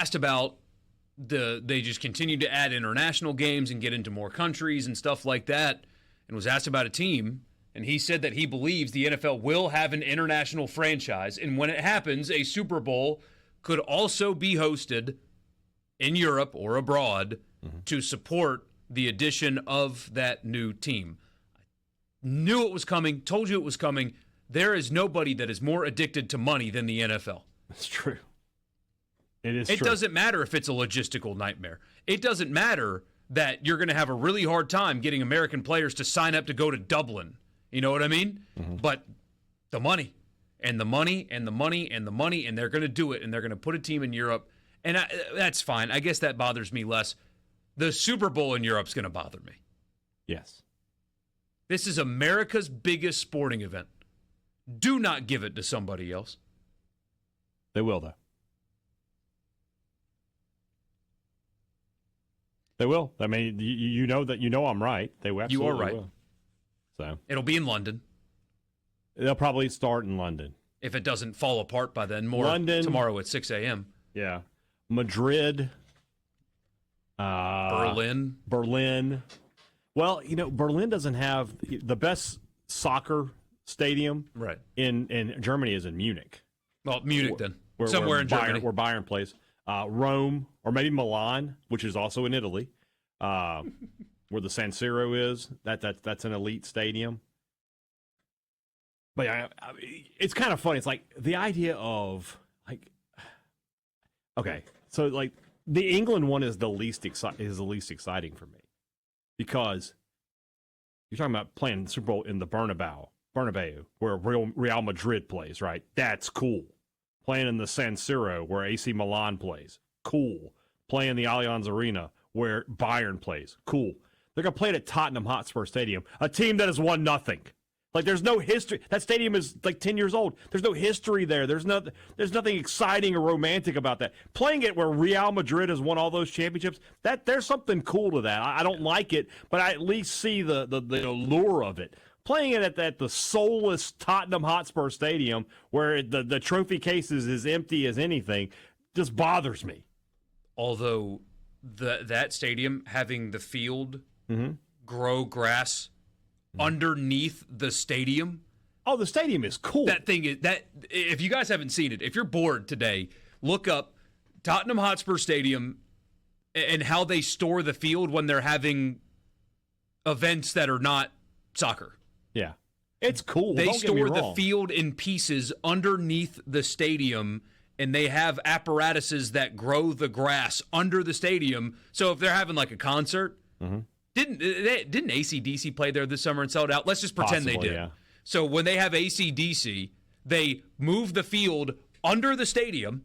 asked about they just continue to add international games and get into more countries and stuff like that, and was asked about a team, and he said that he believes the NFL will have an international franchise, and when it happens, a Super Bowl could also be hosted in Europe or abroad to support the addition of that new team. I knew it was coming, told you it was coming. There is nobody that is more addicted to money than the NFL. That's true. It true. Doesn't matter if it's a logistical nightmare. It doesn't matter that you're going to have a really hard time getting American players to sign up to go to Dublin. You know what I mean? But the money and the money and the money and the money, and they're going to do it, and they're going to put a team in Europe. And that's fine. I guess that bothers me less. The Super Bowl in Europe's going to bother me. Yes. This is America's biggest sporting event. Do not give it to somebody else. They will, though. They will. I mean, you know I'm right. They absolutely You are right. will. So it'll be in London. They'll probably start in London. If it doesn't fall apart by then. More London, tomorrow at 6 a.m. Yeah. Madrid. Berlin. Well, Berlin doesn't have the best soccer stadium. Right. In Germany is in Munich. Well, Munich then. Somewhere in Germany. Where Bayern plays. Rome, or maybe Milan, which is also in Italy, where the San Siro is. That's an elite stadium. But yeah, it's kind of funny. It's like the idea of okay, so the England one is the least exciting for me, because you're talking about playing the Super Bowl in the Bernabeu, where Real Madrid plays, right? That's cool. Playing in the San Siro, where AC Milan plays. Cool. Playing the Allianz Arena, where Bayern plays. Cool. They're going to play it at Tottenham Hotspur Stadium, a team that has won nothing. There's no history. That stadium is 10 years old. There's no history there. There's nothing exciting or romantic about that. Playing it where Real Madrid has won all those championships, there's something cool to that. I don't like it, but I at least see the allure of it. Playing it at the soulless Tottenham Hotspur Stadium, where the trophy case is as empty as anything, just bothers me. Although that stadium having the field grow grass underneath the stadium. Oh, the stadium is cool. That thing is that. If you guys haven't seen it, if you're bored today, look up Tottenham Hotspur Stadium and how they store the field when they're having events that are not soccer. Yeah. It's cool. They store the field in pieces underneath the stadium, and they have apparatuses that grow the grass under the stadium. So if they're having a concert, didn't AC/DC play there this summer and sell it out? Let's just pretend they did. Yeah. So when they have AC/DC, they move the field under the stadium,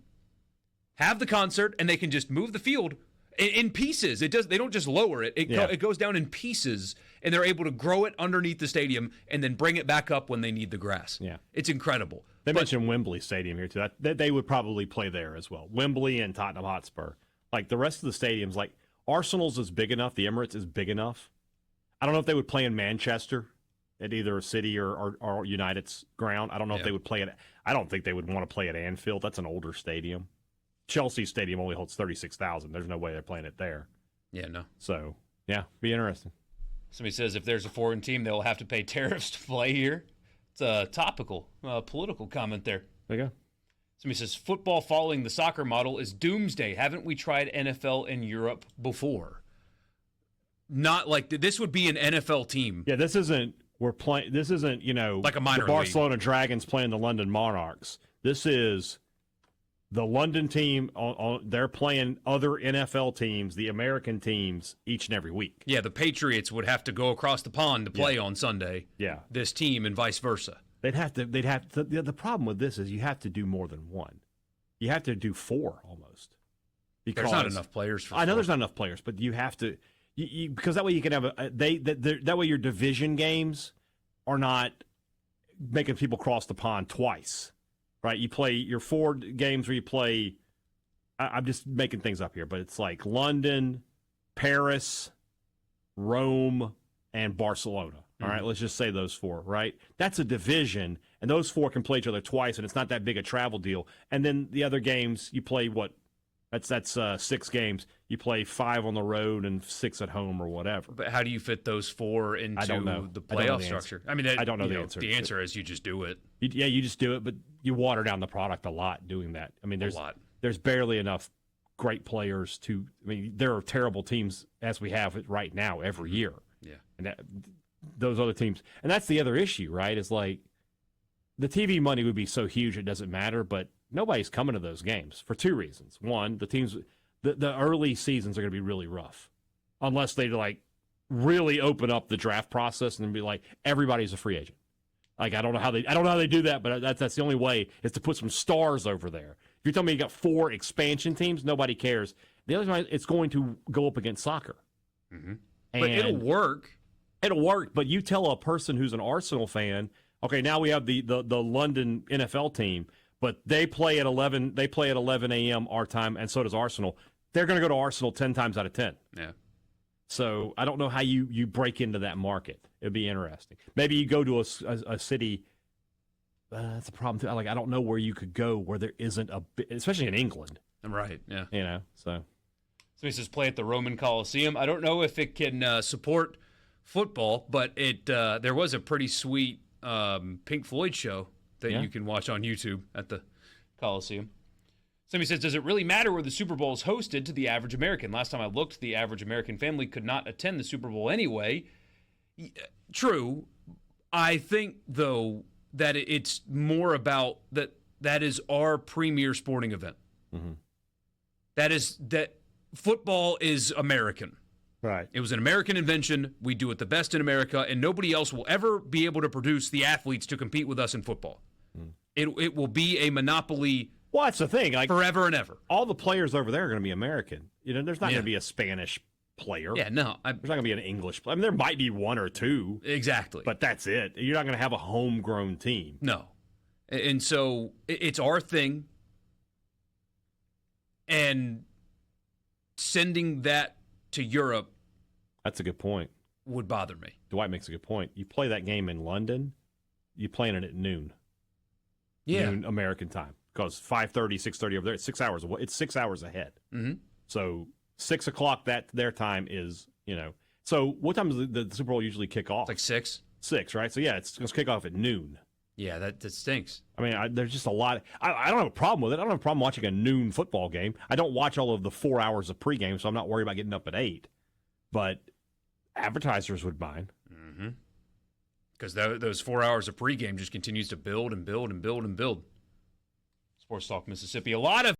have the concert, and they can just move the field in pieces. They don't just lower it. It goes down in pieces, and they're able to grow it underneath the stadium and then bring it back up when they need the grass. Yeah. It's incredible. They mentioned Wembley Stadium here, too. That they would probably play there as well. Wembley and Tottenham Hotspur. The rest of the stadiums, Arsenal's is big enough. The Emirates is big enough. I don't know if they would play in Manchester at either City or United's ground. I don't know if they would play it. I don't think they would want to play at Anfield. That's an older stadium. Chelsea Stadium only holds 36,000. There's no way they're playing it there. Yeah, no. So, yeah, be interesting. Somebody says if there's a foreign team, they'll have to pay tariffs to play here. It's a topical, political comment there. There you go. Somebody says football following the soccer model is doomsday. Haven't we tried NFL in Europe before? Not this would be an NFL team. Yeah, this isn't like a minor the Barcelona league. Dragons playing the London Monarchs. This is the London team, they're playing other NFL teams, the American teams, each and every week. Yeah, the Patriots would have to go across the pond to play on Sunday. Yeah. This team and vice versa. They'd have to. The problem with this is you have to do more than one. You have to do four almost. Because there's not enough players for I know there's not enough players, but you have to because that way you can have that way your division games are not making people cross the pond twice. Right, you play your 4 games where you play. I'm just making things up here, but it's London, Paris, Rome, and Barcelona. All right, let's just say those 4. Right, that's a division, and those 4 can play each other twice, and it's not that big a travel deal. And then the other games, you play That's 6 games. You play 5 on the road and 6 at home or whatever. But how do you fit those 4 into the playoff structure? I mean, I don't know the answer. The answer is you just do it. You just do it, but you water down the product a lot doing that. I mean, there's barely enough great players to. I mean, there are terrible teams as we have it right now every year. Yeah, and those other teams, and that's the other issue, right? Is like the TV money would be so huge it doesn't matter, but nobody's coming to those games for 2 reasons. One, the teams, the early seasons are going to be really rough unless they like really open up the draft process and be like everybody's a free agent. Like I don't know how they do that, but that's the only way is to put some stars over there. If you're telling me you got 4 expansion teams, nobody cares. The other time it's going to go up against soccer, but it'll work. It'll work, but you tell a person who's an Arsenal fan, okay, now we have the London NFL team. But they play at 11. They play at 11 a.m. our time, and so does Arsenal. They're going to go to Arsenal 10 times out of 10. Yeah. So I don't know how you break into that market. It'd be interesting. Maybe you go to a city. That's a problem too. Like I don't know where you could go where there isn't especially in England. Right. Yeah. So. Somebody says play at the Roman Coliseum. I don't know if it can support football, but there was a pretty sweet Pink Floyd show that you can watch on YouTube at the Coliseum. Somebody says, does it really matter where the Super Bowl is hosted to the average American? Last time I looked, the average American family could not attend the Super Bowl anyway. True. I think, though, that it's more about that is our premier sporting event. Mm-hmm. That football is American. Right. It was an American invention. We do it the best in America, and nobody else will ever be able to produce the athletes to compete with us in football. It will be a monopoly. Well, that's the thing. Like forever and ever. All the players over there are going to be American. There's not going to be a Spanish player. Yeah, no. There's not going to be an English player. I mean, there might be 1 or 2. Exactly. But that's it. You're not going to have a homegrown team. No. And so it's our thing. And sending that to Europe. That's a good point. Would bother me. Dwight makes a good point. You play that game in London, you playing it at noon. Yeah. Noon American time. Because 5:30, 6:30 over there, it's 6 hours away. It's 6 hours ahead. Mm-hmm. So 6 o'clock their time is, So what time does the Super Bowl usually kick off? It's like 6. 6, right? So yeah, it's going to kick off at noon. Yeah, that stinks. I mean, there's just a lot. I don't have a problem with it. I don't have a problem watching a noon football game. I don't watch all of the 4 hours of pregame, so I'm not worried about getting up at 8. But advertisers would mind. Mm-hmm. Because those 4 hours of pregame just continues to build and build and build and build. Sports Talk Mississippi. A lot of